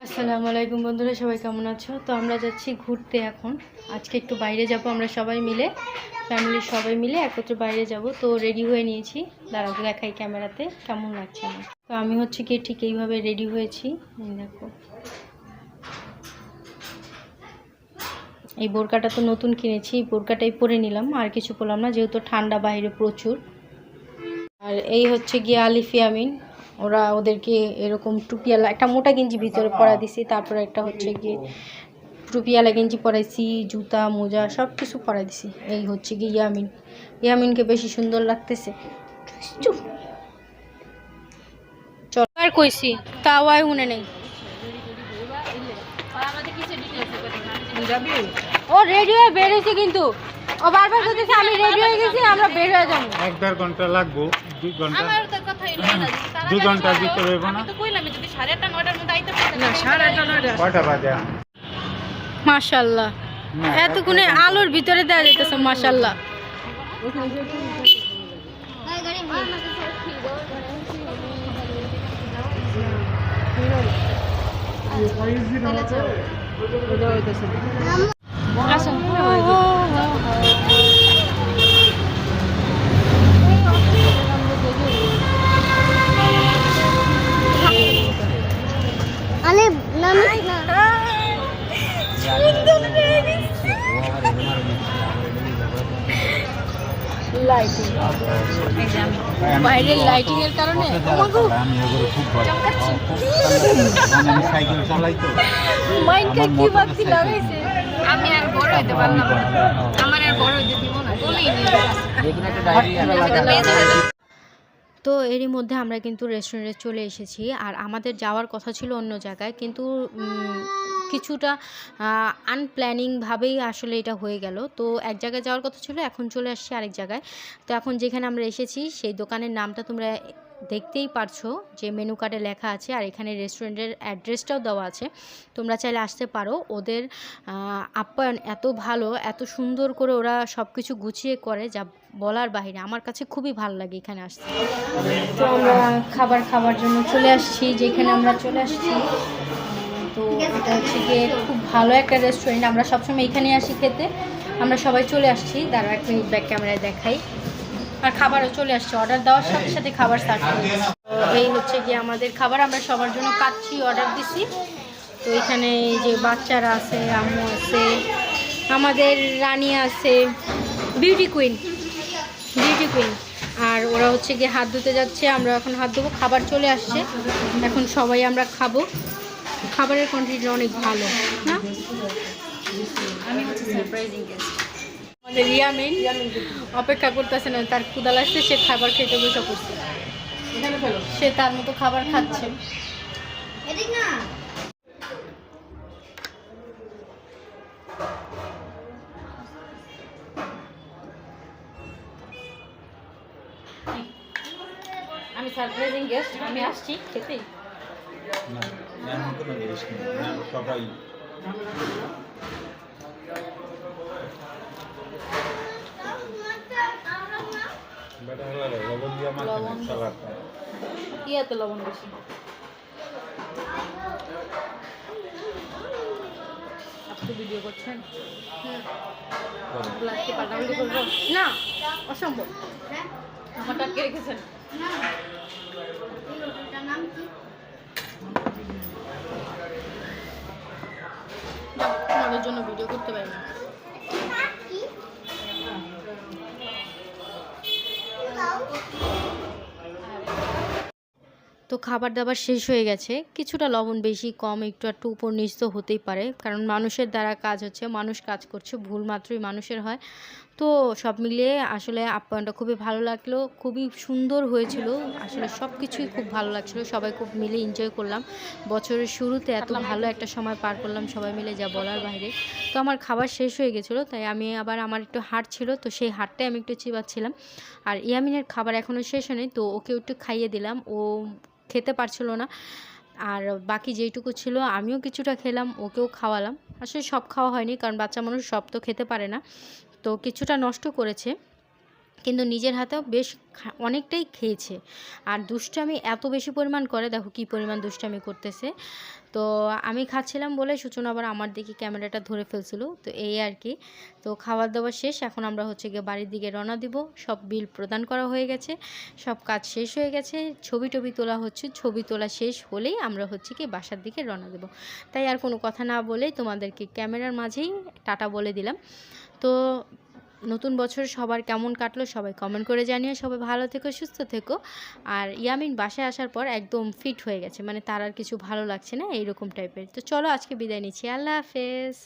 আসসালামু আলাইকুম বন্ধুরা, সবাই কেমন আছো? তো আমরা যাচ্ছি ঘুরতে এখন। আজকে একটু বাইরে যাব, আমরা সবাই মিলে, ফ্যামিলির সবাই মিলে একত্রে বাইরে যাব। তো রেডি হয়ে নিয়েছি, দাঁড়াও দেখাই ক্যামেরাতে কেমন লাগছে আমার। তো আমি হচ্ছে কি ঠিক এইভাবে রেডি হয়েছি, দেখো। এই বোরকাটা তো নতুন কিনেছি, এই বোরকাটাই পরে নিলাম, আর কিছু পরলাম না যেহেতু ঠান্ডা বাইরে প্রচুর। আর এই হচ্ছে গিয়ে আলিফ ইয়ামিন, ওদেরকে এরকম টুপিয়ালা একটা মোটা গেঞ্জি ভিতরে পরা দিছি, তারপরে একটা হচ্ছে গিয়ে টুপিয়ালা গেঞ্জি পরাইছি, জুতা মোজা সব কিছু পরাই দিছি। এই হচ্ছে গিয়ে ইয়ামিনকে বেশি সুন্দর লাগতেছে। চল আর কইছি তাও আর মনে নেই। ও রেডি হয়ে বের হয়েছে, কিন্তু ও বারবার বলতেছে আমি রেডি হয়ে গেছি, আমরা বের হয়ে যাবো। 1-1.5 ঘন্টা লাগবো, 2 ঘন্টা। আমার তো কথা হইলো না 2 ঘন্টার ভিতরে হইব না। আমি তো কইলাম যদি 8:30 9টার মধ্যে আইতে পারতেন না। 8:30 9টা কয়টা বাজে? মাশাআল্লাহ, এতক্ষণে আলোর ভিতরে দেওয়া যাইতেছে। মাশাআল্লাহ, বাইরের লাইটিং এর কারণে সাইকেল চালাই তো মাইন্ডটা কি বাকি লাগাইছে। আমি আর বড় হইতে পারলাম না, আমার আর বড় হইতে দিব না, তুমিই নিয়ে। তো এরই মধ্যে আমরা কিন্তু রেস্টুরেন্টে চলে এসেছি, আর আমাদের যাওয়ার কথা ছিল অন্য জায়গায়, কিন্তু কিছুটা আনপ্ল্যানিংভাবেই আসলে এটা হয়ে গেল। তো এক জায়গায় যাওয়ার কথা ছিল, এখন চলে আসছি আরেক জায়গায়। তো এখন যেখানে আমরা এসেছি সেই দোকানের নামটা তোমরা দেখতেই পারছো যে মেনু কার্ডে লেখা আছে, আর এখানে রেস্টুরেন্টের অ্যাড্রেসটাও দেওয়া আছে। তোমরা চাইলে আসতে পারো। ওদের আপ্যায়ন এত ভালো, এত সুন্দর করে ওরা সব কিছু গুছিয়ে করে যা বলার বাইরে। আমার কাছে খুবই ভালো লাগে এখানে আসতে। তো আমরা খাবার জন্য চলে আসছি, যেখানে আমরা চলে আসছি। তো এটা হচ্ছে গিয়ে খুব ভালো একটা রেস্টুরেন্ট, আমরা সবসময় এখানেই আসি খেতে। আমরা সবাই চলে আসছি, দাঁড়া 1 মিনিট ব্যাক ক্যামেরায় দেখাই। আর খাবারও চলে আসছে, অর্ডার দেওয়ার সাথে সাথে খাবার সার্ভ করে। এই হচ্ছে গিয়ে আমাদের খাবার, আমরা সবার জন্য কাচ্চি অর্ডার দিছি। তো এখানে এই যে বাচ্চারা আছে, আম্মু আছে, আমাদের রানী আছে, বিউটি কুইন, আর ওরা হচ্ছে গিয়ে হাত ধুতে যাচ্ছে, আমরা এখন হাত ধোবো। খাবার চলে আসছে, এখন সবাই আমরা খাবো। খাবারের কোয়ান্টিটি অনেক ভালো না? আমি হচ্ছে সারপ্রাইজিং গেস্ট। আমাদের ইয়ামিন অপেক্ষা করতেছে না, তার ক্ষুধা লাগছে, সে খাবার খেতে বসে পড়ছে। সে তার মতো খাবার খাচ্ছে। আমি সারপ্রাইজিং গেস্ট, আমি আসছি খেতে। না এমন কোনো জিনিস নেই, সবাই বেটা হলো লবণ দিয়া মাখেন সালাদটা। কি এত লবণ বেশি? আপনি ভিডিও করছেন? গ্লাসকে পাল্টাপাল্টি করবো না, অসম্ভব। আমারটা কে রেখেছেন? তোমাদের জন্য ভিডিও করতে পারি না। তো খাবার দাবার শেষ হয়ে গেছে, কিছুটা লবণ বেশি কম একটু উপর নিচ তো হতেই পারে, কারণ মানুষের দ্বারা কাজ হচ্ছে, মানুষ কাজ করছে, ভুল মাত্রই মানুষের হয়। তো সব মিলিয়ে আসলে আপ্যায়নটা খুবই ভালো লাগলো, খুবই সুন্দর হয়েছিল। আসলে সব কিছুই খুব ভালো লাগছিলো, সবাই খুব মিলে এনজয় করলাম। বছরের শুরুতে এত ভালো একটা সময় পার করলাম সবাই মিলে, যা বলার বাইরে। তো আমার খাবার শেষ হয়ে গেছিলো, তাই আমি আবার আমার একটু হাট ছিল, তো সেই হাটটাই আমি একটু চিবাচ্ছিলাম। আর ইয়ামিনের খাবার এখনও শেষ হয়নি, তো ওকে একটু খাইয়ে দিলাম, ও খেতে পারছিল না। আর বাকি যেইটুকু ছিল আমিও কিছুটা খেলাম, ওকেও খাওয়ালাম। আসলে সব খাওয়া হয়নি, কারণ বাচ্চা মানুষ সব তো খেতে পারে না, তো কিছুটা নষ্ট করেছে। কিন্তু নিজের হাতেও বেশ অনেকটাই খেয়েছে। আর দুষ্টামি এত বেশি পরিমাণ করে, দেখো কী পরিমাণ দুষ্টামি করতেছে। তো আমি খাচ্ছিলাম বলে সূচনা আবার আমার দিকে ক্যামেরাটা ধরে ফেলছিল। তো এই আর কি। তো খাবার দাবার শেষ, এখন আমরা হচ্ছে গিয়ে বাড়ির দিকে রওনা দিব। সব বিল প্রদান করা হয়ে গেছে, সব কাজ শেষ হয়ে গেছে, ছবি টবি তোলা হচ্ছে, ছবি তোলা শেষ হলেই আমরা হচ্ছে কি বাসার দিকে রওনা দেব। তাই আর কোনো কথা না বলেই তোমাদেরকে ক্যামেরার মাঝেই টাটা বলে দিলাম। তো নতুন বছর সবার কেমন কাটলো সবাই কমেন্ট করে জানিও। সবাই ভালো থেকো, সুস্থ থেকো। আর ইয়ামিন বাসায় আসার পর একদম ফিট হয়ে গেছে, মানে তার আর কিছু ভালো লাগছে না এইরকম টাইপের। তো চলো আজকে বিদায় নিচ্ছি, আল্লাহ হাফেজ।